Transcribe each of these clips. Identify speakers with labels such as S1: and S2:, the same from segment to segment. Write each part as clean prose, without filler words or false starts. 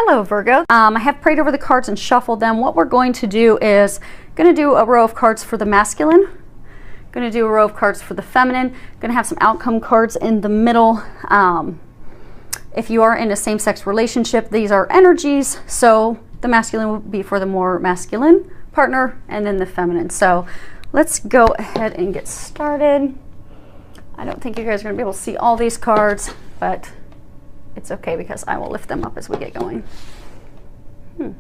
S1: Hello Virgo. I have prayed over the cards and shuffled them. What we're going to do is going to do a row of cards for the masculine, going to do a row of cards for the feminine, going to have some outcome cards in the middle. If you are in a same-sex relationship, these are energies, so the masculine will be for the more masculine partner and then the feminine. So let's go ahead and get started. I don't think you guys are going to be able to see all these cards, but it's okay because I will lift them up as we get going. And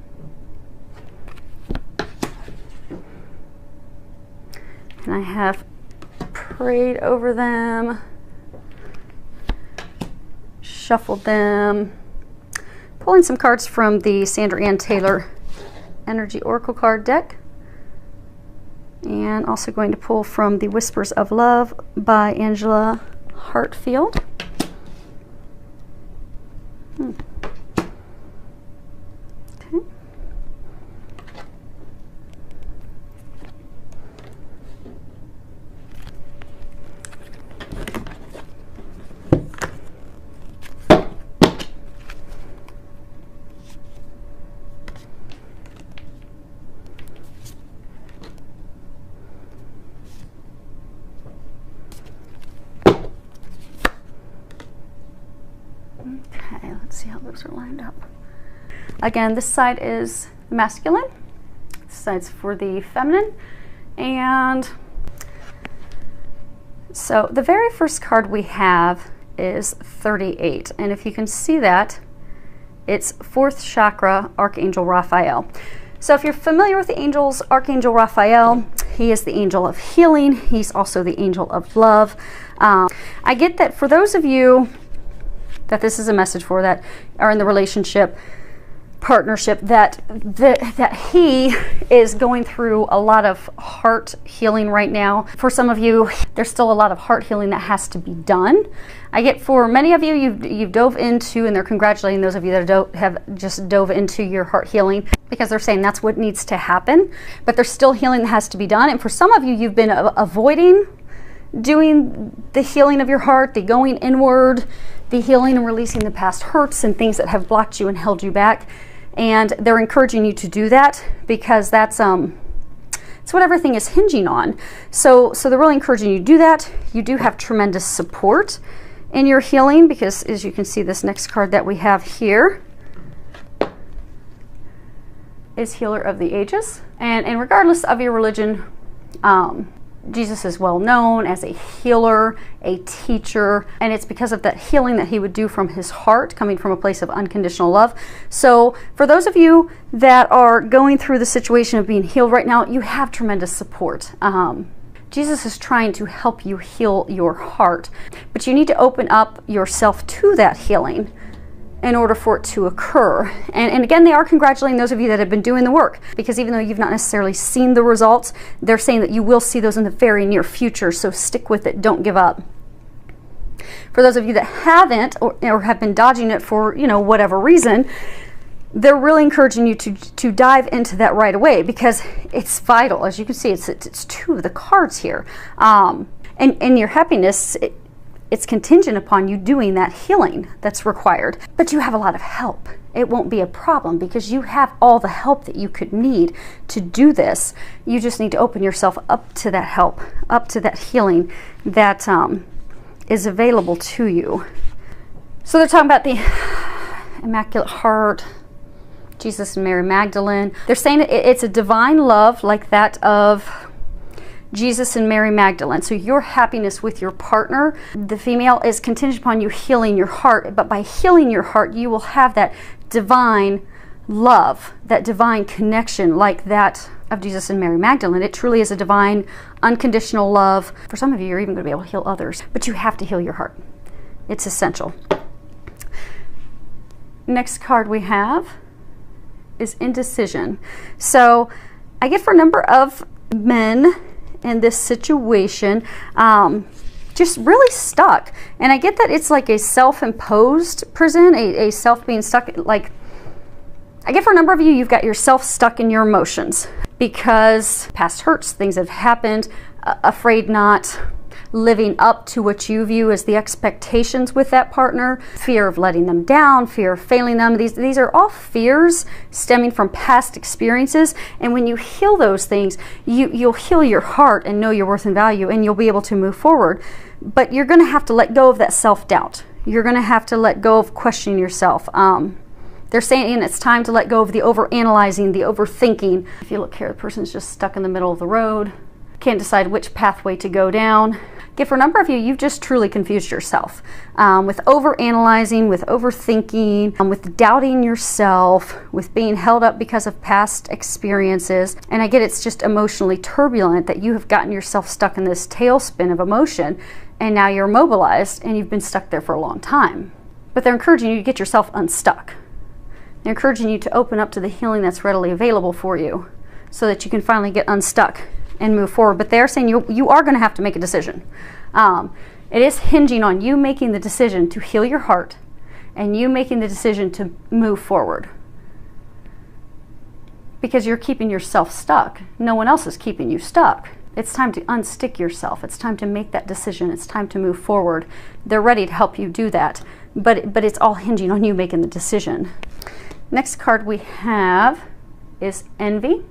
S1: I have prayed over them, shuffled them, pulling some cards from the Sandra Ann Taylor Energy Oracle card deck, and also going to pull from the Whispers of Love by Angela Hartfield. Okay. Okay, let's see how those are lined up. Again, this side is masculine, this side's for the feminine, and so the very first card we have is 38, and if you can see that, it's 4th chakra, Archangel Raphael. So if you're familiar with the angels, Archangel Raphael, he is the angel of healing. He's also the angel of love. I get that for those of you that this is a message for that are in the relationship partnership, that he is going through a lot of heart healing right now. For some of you, there's still a lot of heart healing that has to be done. I get for many of you, you've dove into, and they're congratulating those of you that have just dove into your heart healing, because they're saying that's what needs to happen, but there's still healing that has to be done. And for some of you, you've been avoiding doing the healing of your heart, the going inward, the healing and releasing the past hurts and things that have blocked you and held you back. And they're encouraging you to do that because that's it's what everything is hinging on. So they're really encouraging you to do that. You do have tremendous support in your healing because, as you can see, this next card that we have here is Healer of the Ages. And regardless of your religion, Jesus is well known as a healer, a teacher, and it's because of that healing that he would do from his heart, coming from a place of unconditional love. So for those of you that are going through the situation of being healed right now, you have tremendous support. Jesus is trying to help you heal your heart, but you need to open up yourself to that healing in order for it to occur. And again, they are congratulating those of you that have been doing the work, because even though you've not necessarily seen the results, they're saying that you will see those in the very near future, so stick with it, don't give up. For those of you that haven't or have been dodging it for, you know, whatever reason, they're really encouraging you to dive into that right away, because it's vital. As you can see, it's 2 of the cards here. And your happiness, it's contingent upon you doing that healing that's required. But you have a lot of help. It won't be a problem because you have all the help that you could need to do this. You just need to open yourself up to that help, up to that healing that is available to you. So they're talking about the Immaculate Heart, Jesus and Mary Magdalene. They're saying it's a divine love like that of Jesus and Mary Magdalene. So your happiness with your partner, the female, is contingent upon you healing your heart. But by healing your heart, you will have that divine love, that divine connection like that of Jesus and Mary Magdalene. It truly is a divine, unconditional love. For some of you, you're even going to be able to heal others. But you have to heal your heart. It's essential. Next card we have is Indecision. So I get for a number of men in this situation, just really stuck. And I get that it's like a self-imposed prison, a self being stuck. Like, I get for a number of you, you've got yourself stuck in your emotions because past hurts, things have happened, afraid not living up to what you view as the expectations with that partner, fear of letting them down, fear of failing them. These are all fears stemming from past experiences. And when you heal those things, you'll heal your heart and know your worth and value, and you'll be able to move forward. But you're going to have to let go of that self-doubt. You're going to have to let go of questioning yourself. They're saying it's time to let go of the overanalyzing, the overthinking. If you look here, the person's just stuck in the middle of the road, can't decide which pathway to go down. Again, for a number of you, you've just truly confused yourself with overanalyzing, with overthinking, with doubting yourself, with being held up because of past experiences. And I get it's just emotionally turbulent that you have gotten yourself stuck in this tailspin of emotion, and now you're immobilized and you've been stuck there for a long time. But they're encouraging you to get yourself unstuck. They're encouraging you to open up to the healing that's readily available for you so that you can finally get unstuck and move forward. But they're saying you are going to have to make a decision. It is hinging on you making the decision to heal your heart and you making the decision to move forward. Because you're keeping yourself stuck. No one else is keeping you stuck. It's time to unstick yourself. It's time to make that decision. It's time to move forward. They're ready to help you do that. But it's all hinging on you making the decision. Next card we have is Envy.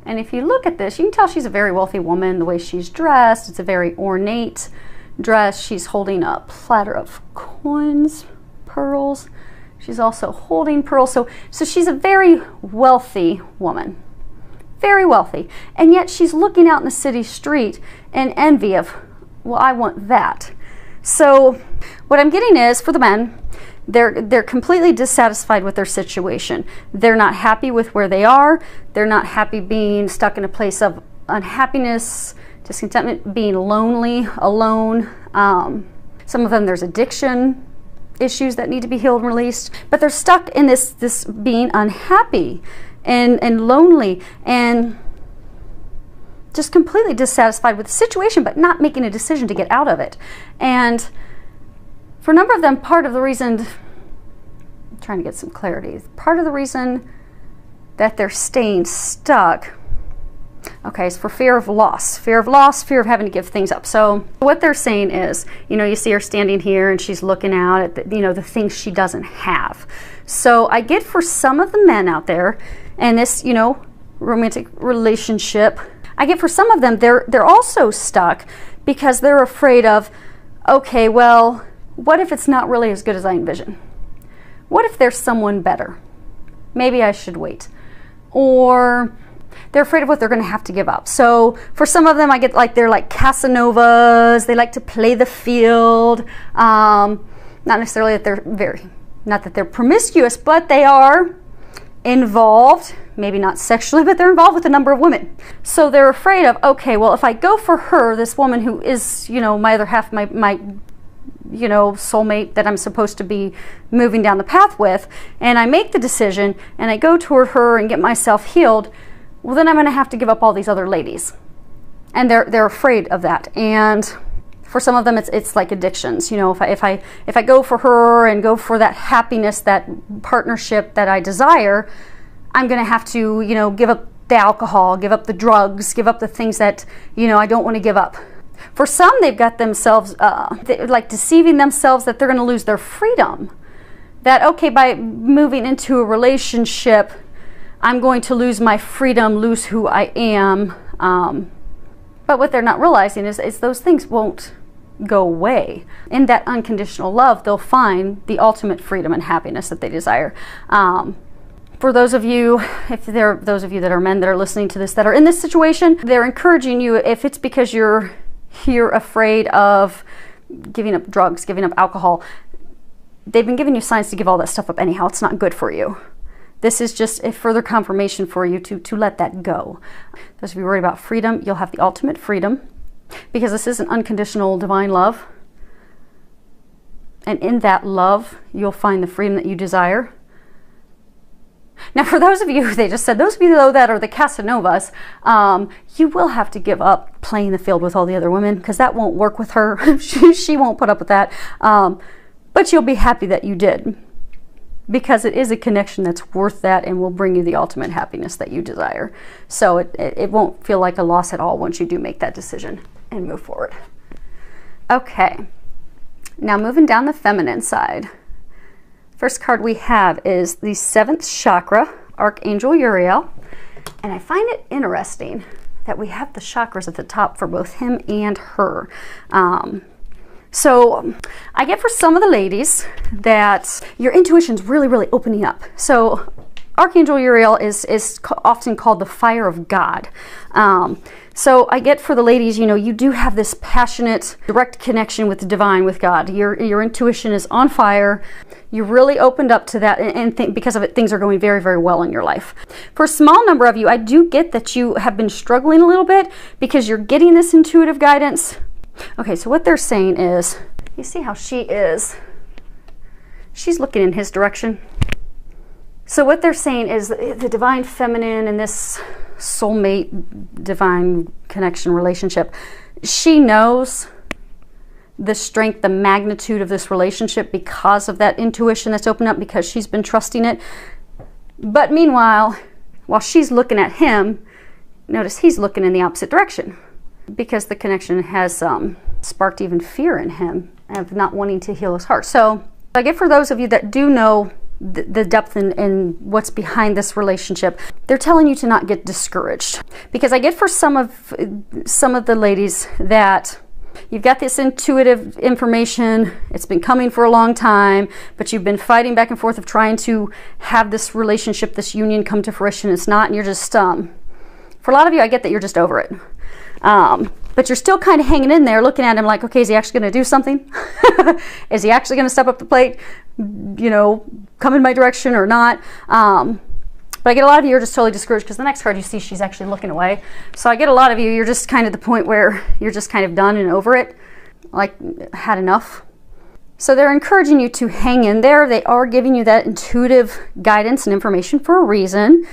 S1: And if you look at this, you can tell she's a very wealthy woman. The way she's dressed, it's a very ornate dress. She's holding a platter of coins, pearls. She's also holding pearls. So she's a very wealthy woman. Very wealthy. And yet she's looking out in the city street in envy of, well, I want that. So what I'm getting is, for the men, they're completely dissatisfied with their situation. They're not happy with where they are. They're not happy being stuck in a place of unhappiness, discontentment, being lonely, alone. Some of them, there's addiction issues that need to be healed and released. But they're stuck in this being unhappy and lonely and just completely dissatisfied with the situation, but not making a decision to get out of it. And for a number of them, part of the reason, I'm trying to get some clarity, part of the reason that they're staying stuck, okay, is for fear of loss, fear of having to give things up. So what they're saying is, you see her standing here and she's looking out at the things she doesn't have. So I get for some of the men out there, and this, romantic relationship, I get for some of them, they're also stuck because they're afraid of, okay, well, what if it's not really as good as I envision? What if there's someone better? Maybe I should wait. Or they're afraid of what they're going to have to give up. So for some of them, I get they're like Casanovas. They like to play the field. Not necessarily that not that they're promiscuous, but they are involved, maybe not sexually, but they're involved with a number of women. So they're afraid of, okay, well, if I go for her, this woman who is, my other half, my soulmate that I'm supposed to be moving down the path with, and I make the decision and I go toward her and get myself healed, well, then I'm going to have to give up all these other ladies. And they're afraid of that. And for some of them, it's like addictions. If I go for her and go for that happiness, that partnership that I desire, I'm going to have to, give up the alcohol, give up the drugs, give up the things that, I don't want to give up. For some, they've got themselves, like deceiving themselves that they're going to lose their freedom. That, okay, by moving into a relationship, I'm going to lose my freedom, lose who I am. But what they're not realizing is those things won't go away. In that unconditional love, they'll find the ultimate freedom and happiness that they desire. For those of you, if there are those of you that are men that are listening to this that are in this situation, they're encouraging you, if it's because you're afraid of giving up drugs, giving up alcohol, they've been giving you signs to give all that stuff up anyhow. It's not good for you. This is just a further confirmation for you to let that go. Those of you worried about freedom, you'll have the ultimate freedom because this is an unconditional divine love. And in that love, you'll find the freedom that you desire. Now, for those of you, they just said, those of you though that are the Casanovas, you will have to give up playing the field with all the other women because that won't work with her. she won't put up with that. But you'll be happy that you did because it is a connection that's worth that and will bring you the ultimate happiness that you desire. So it won't feel like a loss at all once you do make that decision and move forward. Okay, now moving down the feminine side. First card we have is the 7th chakra, Archangel Uriel. And I find it interesting that we have the chakras at the top for both him and her. So I get for some of the ladies that your intuition's really, really opening up. So Archangel Uriel is often called the fire of God. So I get for the ladies, you know, you do have this passionate, direct connection with the divine, with God. Your intuition is on fire. You're really opened up to that, and because of it, things are going very, very well in your life. For a small number of you, I do get that you have been struggling a little bit because you're getting this intuitive guidance. Okay, so what they're saying is, you see how she is? She's looking in his direction. So what they're saying is the divine feminine and this soulmate divine connection relationship, she knows the strength, the magnitude of this relationship because of that intuition that's opened up, because she's been trusting it. But meanwhile, while she's looking at him, notice he's looking in the opposite direction, because the connection has sparked even fear in him of not wanting to heal his heart. So I get for those of you that do know the depth and what's behind this relationship, they're telling you to not get discouraged, because I get for some of the ladies that you've got this intuitive information, it's been coming for a long time, but you've been fighting back and forth of trying to have this relationship, this union come to fruition. It's not, and you're just for a lot of you, I get that you're just over it, but you're still kind of hanging in there looking at him like, okay, is he actually going to do something? Is he actually going to step up the plate, you know, come in my direction or not? But I get a lot of you are just totally discouraged because the next card you see, she's actually looking away. So I get a lot of you, you're just kind of at the point where you're just kind of done and over it, like had enough. So they're encouraging you to hang in there. They are giving you that intuitive guidance and information for a reason.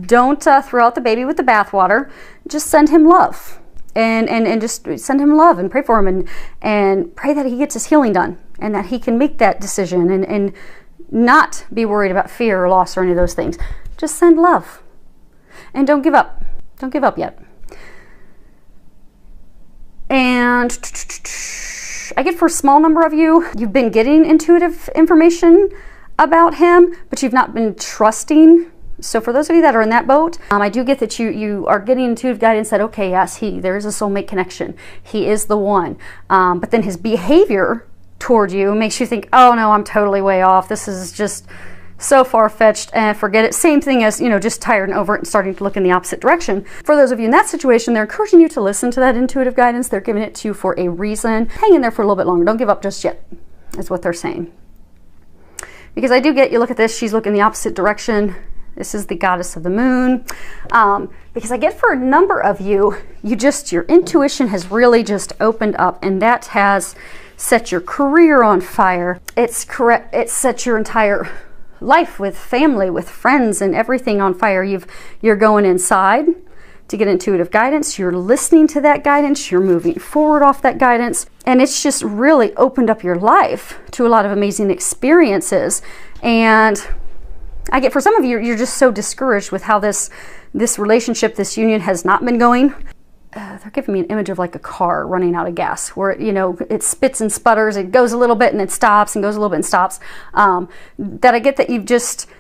S1: Don't throw out the baby with the bathwater. Just send him love. And just send him love and pray for him and pray that he gets his healing done and that he can make that decision and not be worried about fear or loss or any of those things. Just send love and don't give up. Don't give up yet. And I get for a small number of you, you've been getting intuitive information about him, but you've not been trusting. So for those of you that are in that boat, I do get that you are getting intuitive guidance that, okay, yes, there is a soulmate connection. He is the one. But then his behavior toward you makes you think, oh no, I'm totally way off. This is just so far-fetched, and forget it. Same thing as, you know, just tired and over it and starting to look in the opposite direction. For those of you in that situation, they're encouraging you to listen to that intuitive guidance. They're giving it to you for a reason. Hang in there for a little bit longer. Don't give up just yet, is what they're saying. Because I do get, you look at this, she's looking the opposite direction. This is the goddess of the moon. Because I get for a number of you, your intuition has really just opened up, and that has set your career on fire. It's set your entire life with family, with friends, and everything on fire. You're going inside to get intuitive guidance. You're listening to that guidance. You're moving forward off that guidance. And it's just really opened up your life to a lot of amazing experiences. And I get for some of you, you're just so discouraged with how this relationship, this union has not been going. They're giving me an image of like a car running out of gas, where it spits and sputters, it goes a little bit and it stops and goes a little bit and stops. That I get that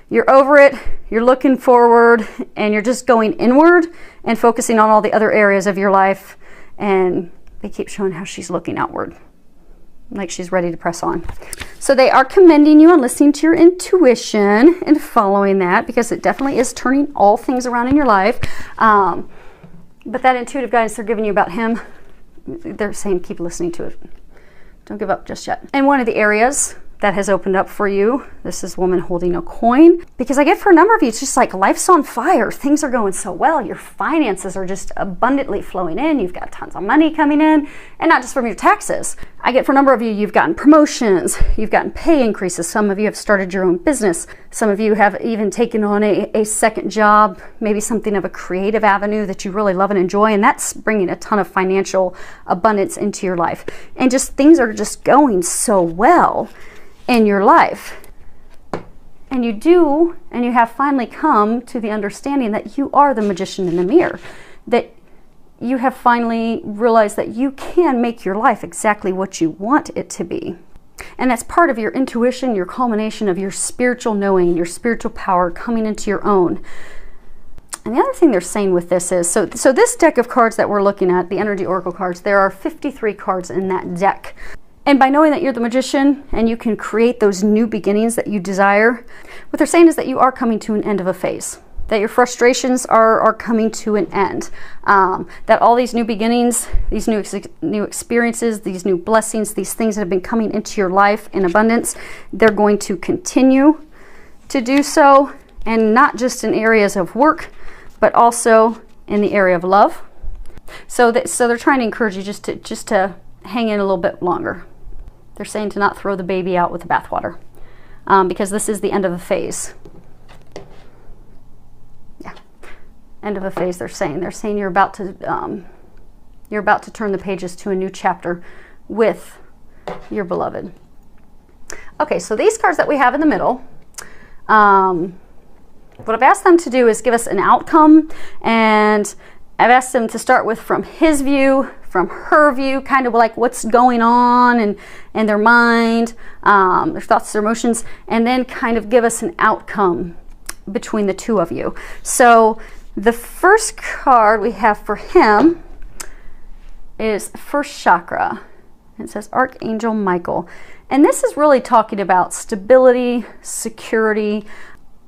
S1: you're over it, you're looking forward, and you're just going inward and focusing on all the other areas of your life. And they keep showing how she's looking outward, like she's ready to press on. So they are commending you on listening to your intuition and following that, because it definitely is turning all things around in your life. But that intuitive guidance they're giving you about him, they're saying keep listening to it. Don't give up just yet. And one of the areas that has opened up for you, this is woman holding a coin, because I get for a number of you, it's just like life's on fire. Things are going so well. Your finances are just abundantly flowing in. You've got tons of money coming in, and not just from your taxes. I get for a number of you, you've gotten promotions, you've gotten pay increases. Some of you have started your own business. Some of you have even taken on a second job, maybe something of a creative avenue that you really love and enjoy, and that's bringing a ton of financial abundance into your life. And just things are just going so well in your life. And you have finally come to the understanding that you are the magician in the mirror, that you have finally realized that you can make your life exactly what you want it to be. And that's part of your intuition, your culmination of your spiritual knowing, your spiritual power coming into your own. And the other thing they're saying with this is, so this deck of cards that we're looking at, the Energy Oracle cards, there are 53 cards in that deck. And by knowing that you're the magician and you can create those new beginnings that you desire, what they're saying is that you are coming to an end of a phase, that your frustrations are coming to an end, that all these new beginnings, these new experiences, these new blessings, these things that have been coming into your life in abundance, they're going to continue to do so, and not just in areas of work, but also in the area of love. So they're trying to encourage you just to hang in a little bit longer. They're saying to not throw the baby out with the bathwater, because this is the end of a phase. Yeah, end of a phase. They're saying you're about to turn the pages to a new chapter with your beloved. Okay, so these cards that we have in the middle. What I've asked them to do is give us an outcome, and I've asked them to start with from his view, from her view, kind of like what's going on in their mind, their thoughts, their emotions, and then kind of give us an outcome between the two of you. So the first card we have for him is first chakra. It says Archangel Michael. And this is really talking about stability, security.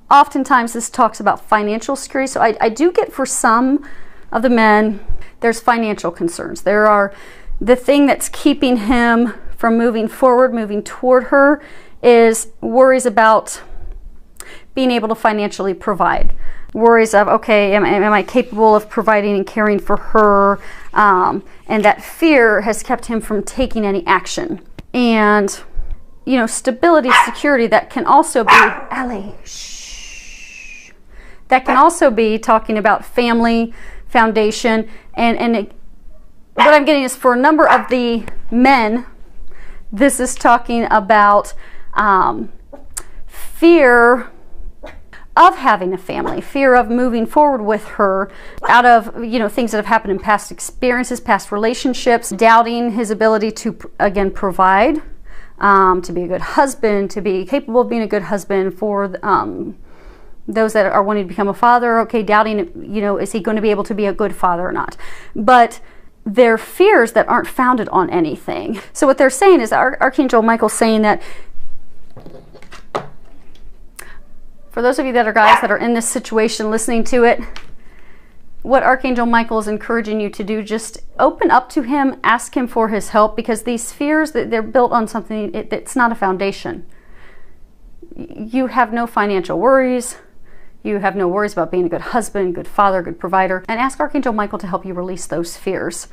S1: Oftentimes this talks about financial security. So I do get for some of the men, there's financial concerns. There are the thing that's keeping him from moving forward, moving toward her, is worries about being able to financially provide. Worries of, okay, am I capable of providing and caring for her? And that fear has kept him from taking any action. And, you know, stability, security, that can also be, Ellie, shh. That can also be talking about family, foundation, and what I'm getting is for a number of the men, this is talking about fear of having a family, fear of moving forward with her out of, you know, things that have happened in past experiences, past relationships, doubting his ability to, again, provide, to be a good husband, to be capable of being a good husband for those that are wanting to become a father. Okay, doubting, you know, is he going to be able to be a good father or not? But they're fears that aren't founded on anything. So what they're saying is Archangel Michael's saying that for those of you that are guys that are in this situation listening to it, what Archangel Michael is encouraging you to do, just open up to him, ask him for his help, because these fears, they're built on something, it's not a foundation. You have no financial worries. You have no worries about being a good husband, good father, good provider. And ask Archangel Michael to help you release those fears.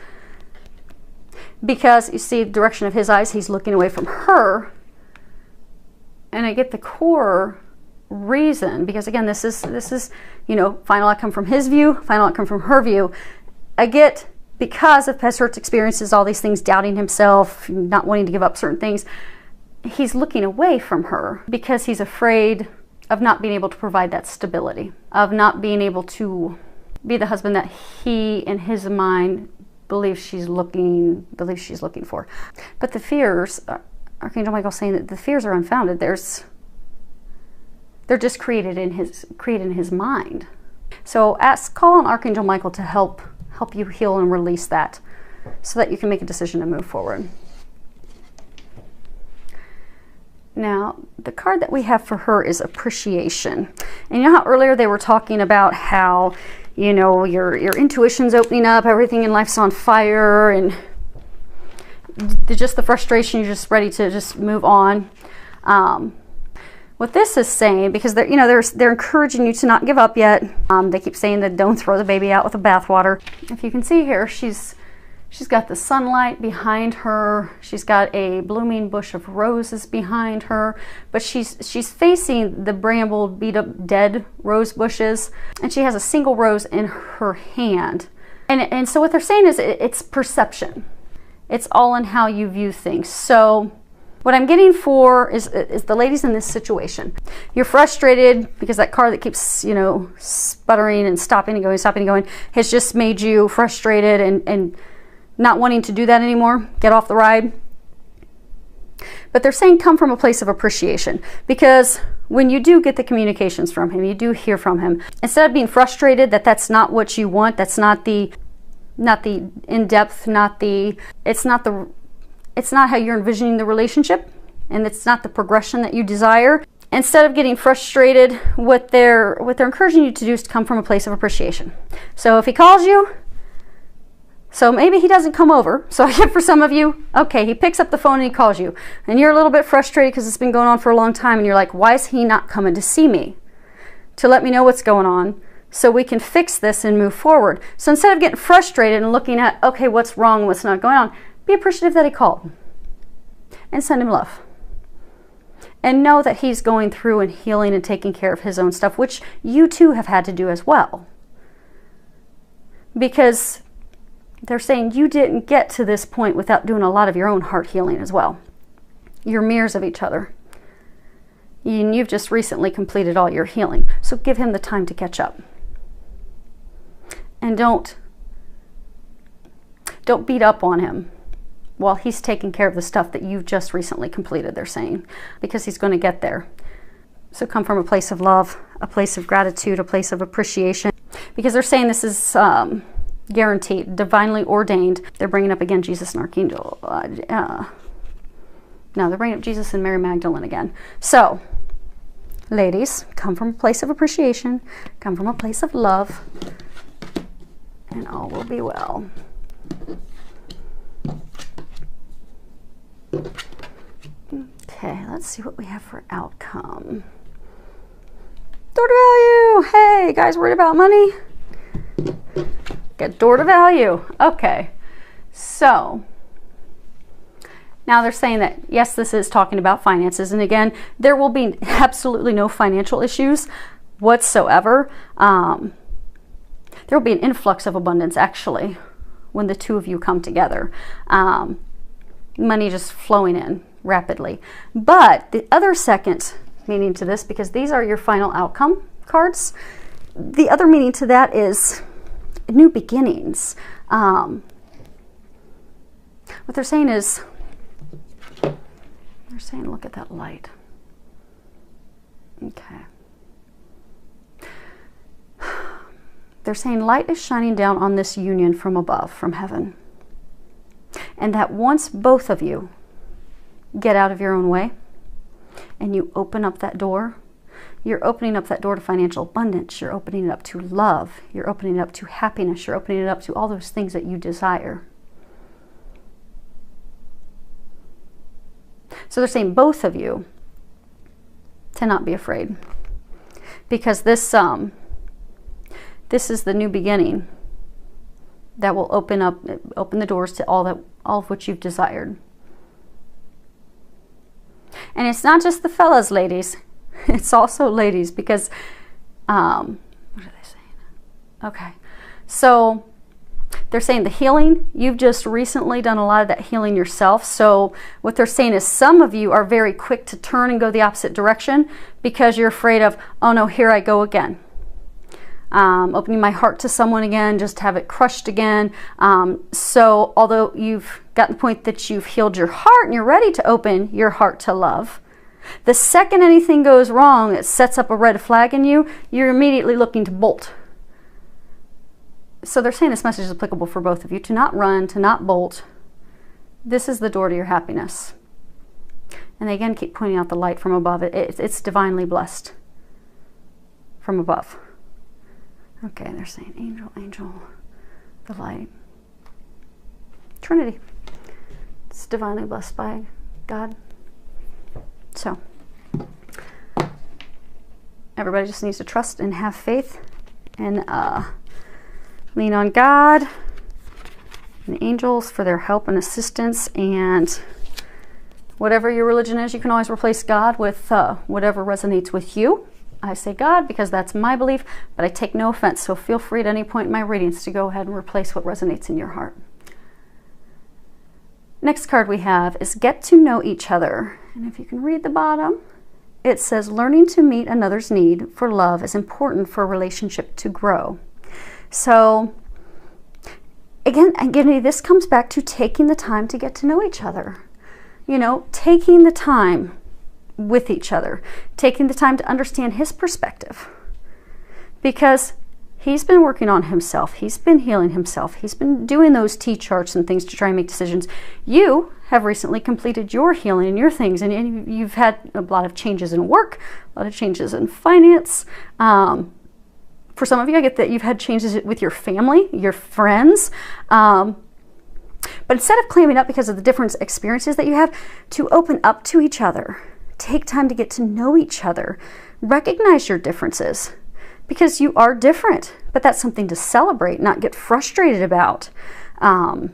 S1: Because you see the direction of his eyes, he's looking away from her. And I get the core reason, because again, this is, you know, final outcome from his view, final outcome from her view. I get, because of past hurts experiences, all these things, doubting himself, not wanting to give up certain things, he's looking away from her because he's afraid of not being able to provide that stability, of not being able to be the husband that he, in his mind, believes she's looking for. But the fears, Archangel Michael's saying that the fears are unfounded. They're just created in his mind. So call on Archangel Michael to help you heal and release that, so that you can make a decision to move forward. Now, the card that we have for her is appreciation. And you know how earlier they were talking about how, you know, your intuition's opening up, everything in life's on fire, and just the frustration, you're just ready to just move on. What this is saying, because they're encouraging you to not give up yet. They keep saying that don't throw the baby out with the bathwater. If you can see here, she's got the sunlight behind her. She's got a blooming bush of roses behind her, but she's facing the brambled, beat up, dead rose bushes, and she has a single rose in her hand. And so what they're saying is it's perception. It's all in how you view things. So What I'm getting for is the ladies in this situation. You're frustrated because that car that keeps, you know, sputtering and stopping and going has just made you frustrated and not wanting to do that anymore. Get off the ride. But they're saying come from a place of appreciation, because when you do get the communications from him, you do hear from him, instead of being frustrated that that's not what you want, that's not the in-depth, it's not how you're envisioning the relationship, and it's not the progression that you desire. Instead of getting frustrated, what they're encouraging you to do is to come from a place of appreciation. So if he calls you, so maybe he doesn't come over. So for some of you, okay, he picks up the phone and he calls you, and you're a little bit frustrated because it's been going on for a long time, and you're like, why is he not coming to see me to let me know what's going on so we can fix this and move forward? So instead of getting frustrated and looking at, okay, what's wrong, what's not going on, be appreciative that he called and send him love. And know that he's going through and healing and taking care of his own stuff, which you too have had to do as well. Because they're saying you didn't get to this point without doing a lot of your own heart healing as well. You're mirrors of each other. And you've just recently completed all your healing. So give him the time to catch up. And don't beat up on him while he's taking care of the stuff that you've just recently completed, they're saying, because he's going to get there. So come from a place of love, a place of gratitude, a place of appreciation, because they're saying this is guaranteed, divinely ordained. They're bringing up again Jesus and Archangel. No, they're bringing up Jesus and Mary Magdalene again. So, ladies, come from a place of appreciation, come from a place of love, and all will be well. Okay, let's see what we have for outcome. Door to value. Hey, guys worried about money? Get door to value. Okay, so now they're saying that, yes, this is talking about finances. And again, there will be absolutely no financial issues whatsoever. There will be an influx of abundance, actually, when the two of you come together. Money just flowing in rapidly. But the other second meaning to this, because these are your final outcome cards, the other meaning to that is new beginnings. What they're saying is, they're saying, look at that light. Okay. They're saying light is shining down on this union from above, from heaven. And that once both of you get out of your own way and you open up that door, you're opening up that door to financial abundance. You're opening it up to love. You're opening it up to happiness. You're opening it up to all those things that you desire. So they're saying both of you to not be afraid, because this is the new beginning that will open the doors to all of what you've desired. And it's not just the fellas, ladies. It's also ladies, because what are they saying? Okay, so they're saying the healing, you've just recently done a lot of that healing yourself. So what they're saying is some of you are very quick to turn and go the opposite direction because you're afraid of, oh no, here I go again. Opening my heart to someone again, just have it crushed again. So although you've gotten to the point that you've healed your heart and you're ready to open your heart to love, the second anything goes wrong that sets up a red flag in you, you're immediately looking to bolt. So they're saying this message is applicable for both of you, to not run, to not bolt. This is the door to your happiness. And they again keep pointing out the light from above. It's divinely blessed from above. Okay, they're saying angel, angel, the light. Trinity. It's divinely blessed by God. So, everybody just needs to trust and have faith and lean on God and the angels for their help and assistance. And whatever your religion is, you can always replace God with whatever resonates with you. I say God because that's my belief, but I take no offense. So feel free at any point in my readings to go ahead and replace what resonates in your heart. Next card we have is get to know each other. And if you can read the bottom, it says learning to meet another's need for love is important for a relationship to grow. So again, this comes back to taking the time to get to know each other. You know, taking the time with each other, taking the time to understand his perspective. Because he's been working on himself. He's been healing himself. He's been doing those T-charts and things to try and make decisions. You have recently completed your healing and your things, and you've had a lot of changes in work, a lot of changes in finance. For some of you, I get that you've had changes with your family, your friends. But instead of clamming up because of the different experiences that you have, to open up to each other, take time to get to know each other, recognize your differences. Because you are different, but that's something to celebrate, not get frustrated about. And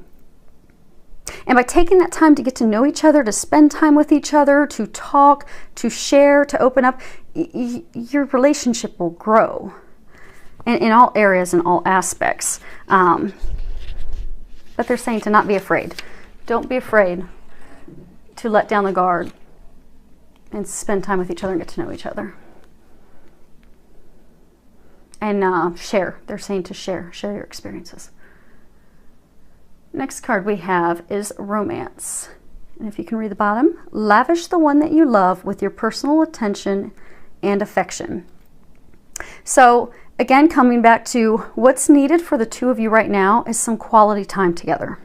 S1: by taking that time to get to know each other, to spend time with each other, to talk, to share, to open up, your relationship will grow in all areas and all aspects. But they're saying to not be afraid. Don't be afraid to let down the guard and spend time with each other and get to know each other. And share. They're saying to share your experiences. Next card we have is romance. And if you can read the bottom, lavish the one that you love with your personal attention and affection. So again, coming back to what's needed for the two of you right now is some quality time together.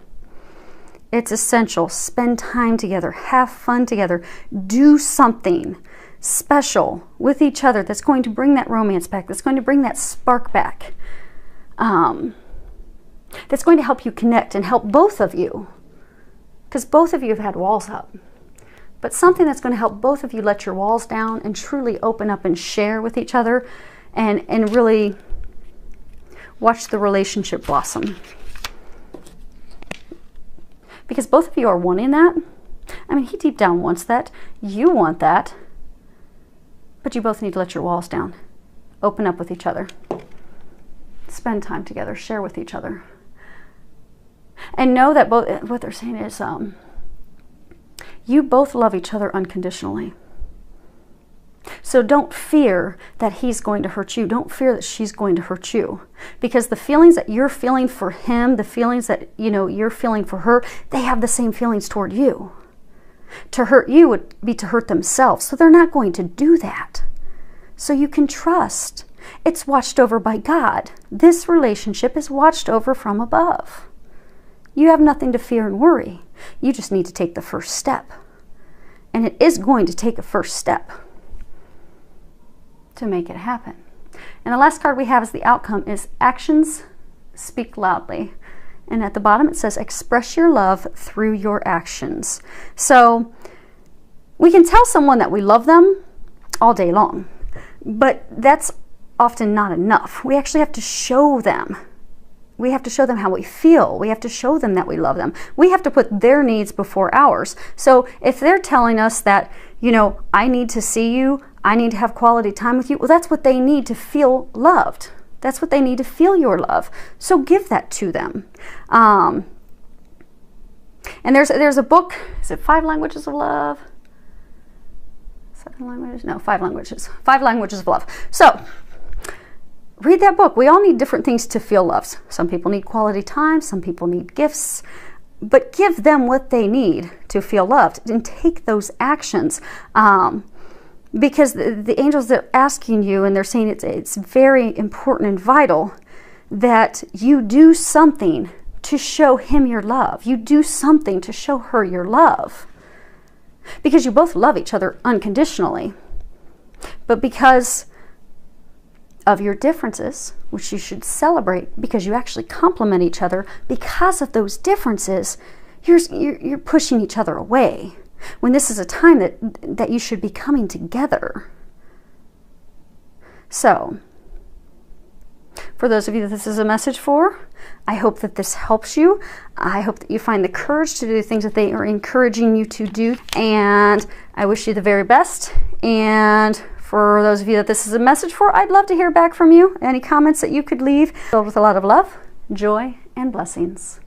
S1: It's essential. Spend time together. Have fun together. Do something special with each other that's going to bring that romance back, that's going to bring that spark back, that's going to help you connect and help both of you, because both of you have had walls up, but something that's going to help both of you let your walls down and truly open up and share with each other and really watch the relationship blossom, because both of you are wanting that. I mean, he deep down wants that, you want that. But you both need to let your walls down. Open up with each other. Spend time together. Share with each other. And know that what they're saying is you both love each other unconditionally. So don't fear that he's going to hurt you. Don't fear that she's going to hurt you. Because the feelings that you're feeling for him, the feelings that you're feeling for her, they have the same feelings toward you. To hurt you would be to hurt themselves. So they're not going to do that. So you can trust. It's watched over by God. This relationship is watched over from above. You have nothing to fear and worry. You just need to take the first step. And it is going to take a first step to make it happen. And the last card we have as the outcome is actions speak loudly. And at the bottom it says, express your love through your actions. So we can tell someone that we love them all day long, but that's often not enough. We actually have to show them. We have to show them how we feel. We have to show them that we love them. We have to put their needs before ours. So if they're telling us that, I need to see you, I need to have quality time with you, well, that's what they need to feel loved. That's what they need to feel your love. So give that to them. And there's a book, is it 5 Languages of Love? 7 languages? No, 5 languages. 5 Languages of Love. So read that book. We all need different things to feel loved. Some people need quality time. Some people need gifts. But give them what they need to feel loved and take those actions. Because the angels, they're asking you and they're saying it's very important and vital that you do something to show him your love. You do something to show her your love. Because you both love each other unconditionally. But because of your differences, which you should celebrate because you actually complement each other, because of those differences, you're pushing each other away. When this is a time that you should be coming together. So, for those of you that this is a message for, I hope that this helps you. I hope that you find the courage to do the things that they are encouraging you to do. And I wish you the very best. And for those of you that this is a message for, I'd love to hear back from you. Any comments that you could leave, filled with a lot of love, joy, and blessings.